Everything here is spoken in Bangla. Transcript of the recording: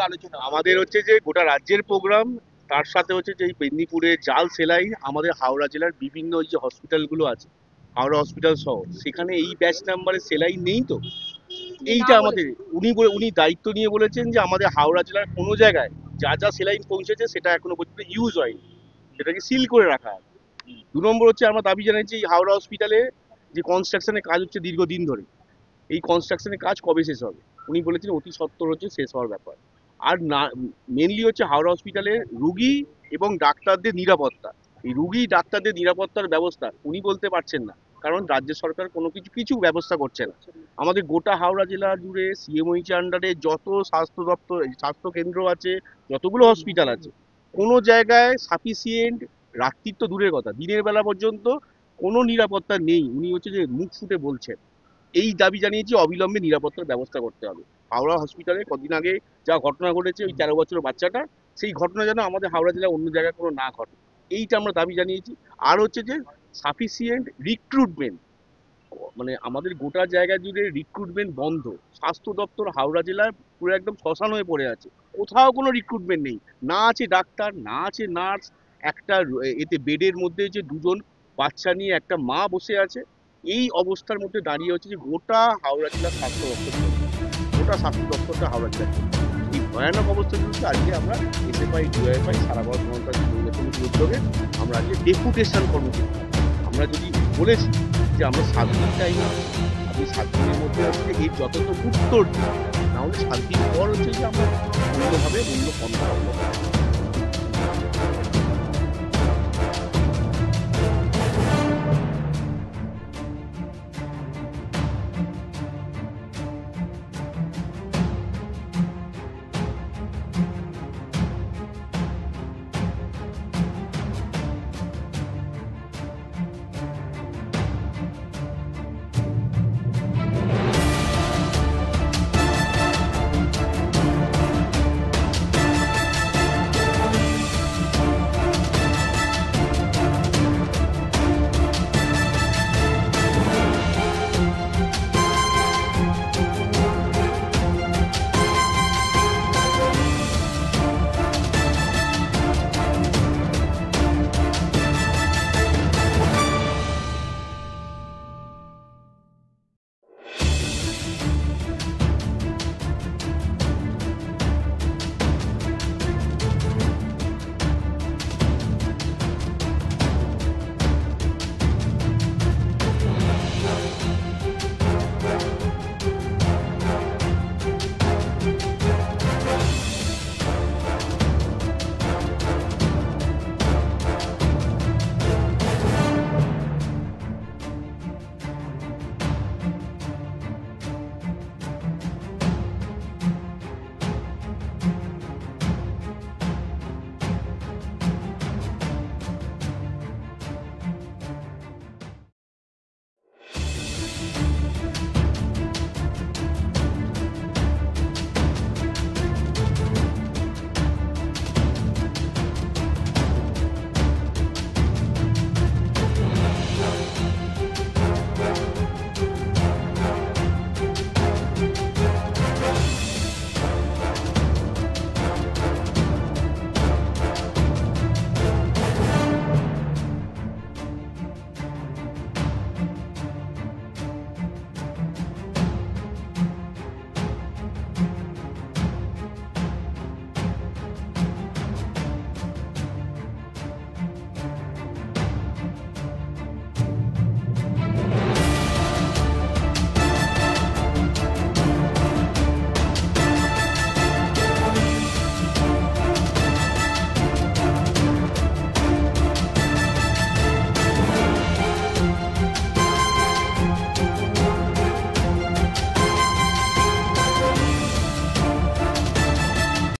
আলোচনা? আমাদের হচ্ছে যে গোটা রাজ্যের প্রোগ্রাম, তার সাথে হচ্ছে যে এই মেদিনীপুরে জাল সেলাই আমাদের হাওড়া জেলার বিভিন্ন ওই যে হসপিটালগুলো আছে, হাওড়া হসপিটাল সহ, সেখানে এই ব্যাচ নাম্বারে সেলাই নেই তো। তিনি না এইটা আমাদের বলেছেন। উনি দায়িত্ব নিয়ে বলেছেন যে আমাদের হাওড়া জেলার কোনো জায়গায় যা যা সেলাইন পৌঁছেছে সেটা এখনো পর্যন্ত ইউজ হয়নি, সেটাকে সিল করে রাখা আছে। 2 নম্বর হচ্ছে আমরা দাবি জানাচ্ছি এই হাওড়া হসপিটালে যে কনস্ট্রাকশনের কাজ হচ্ছে দীর্ঘদিন ধরে, এই কনস্ট্রাকশনের কাজ কবে শেষ হবে? উনি বলেছেন অতি সত্বর হচ্ছে শেষ হওয়ার ব্যাপার। আর না, মেনলি হচ্ছে হাওড়া হসপিটালে রুগী এবং ডাক্তারদের নিরাপত্তা, এই রুগী ডাক্তারদের নিরাপত্তার ব্যবস্থা উনি বলতে পারছেন না, কারণ রাজ্য সরকার কোনো কিছু ব্যবস্থা করছে না। আমাদের গোটা হাওড়া জেলা জুড়ে সিএমওইচ আন্ডারে যত স্বাস্থ্য দপ্তর স্বাস্থ্য কেন্দ্র আছে, যতগুলো হসপিটাল আছে, কোনো জায়গায় সাফিসিয়েন্ট, রাত্রির তো দূরের কথা, দিনের বেলা পর্যন্ত কোনো নিরাপত্তা নেই। উনি হচ্ছে যে মুখ ফুটে বলছেন। এই দাবি জানিয়েছি অবিলম্বে নিরাপত্তার ব্যবস্থা করতে হবে। হাওড়া হসপিটালে কদিন আগে যা ঘটনা ঘটেছে ওই 13 বছরের বাচ্চাটা, সেই ঘটনা যেন আমাদের হাওড়া জেলায় অন্য জায়গায় কোনো না ঘটে, এইটা আমরা দাবি জানিয়েছি। আর হচ্ছে যে সাফিসিয়েন্ট রিক্রুটমেন্ট, মানে আমাদের গোটা জায়গা জুড়ে রিক্রুটমেন্ট বন্ধ। স্বাস্থ্য দপ্তর হাওড়া জেলায় পুরো একদম শ্মশান হয়ে পড়ে আছে, কোথাও কোনো রিক্রুটমেন্ট নেই, না আছে ডাক্তার, না আছে নার্স। একটা এতে বেডের মধ্যে যে দুজন বাচ্চা নিয়ে একটা মা বসে আছে, এই অবস্থার মধ্যে দাঁড়িয়ে হচ্ছে যে গোটা হাওড়া জেলার স্বাস্থ্য দপ্তর চলছে। গোটা স্বাস্থ্য দপ্তরটা হাওড়া জেলায় চলছে। এই ভয়ানক অবস্থার বিরুদ্ধে আজকে আমরা এসএফআই ডিওএফআই সারা ভারত মমতা কমিটির উদ্যোগে আমরা আজকে ডেপুটেশন কর্মসূচি, আমরা যদি বলেছি যে আমরা 7 দিন টাইম, আপনি 7 দিনের মধ্যে আসলে এর যথাযথ উত্তর দিন, নাহলে 7 দিন পর হচ্ছে যে আমরা অন্যভাবে অন্য পন্থা অবলম্বন করব।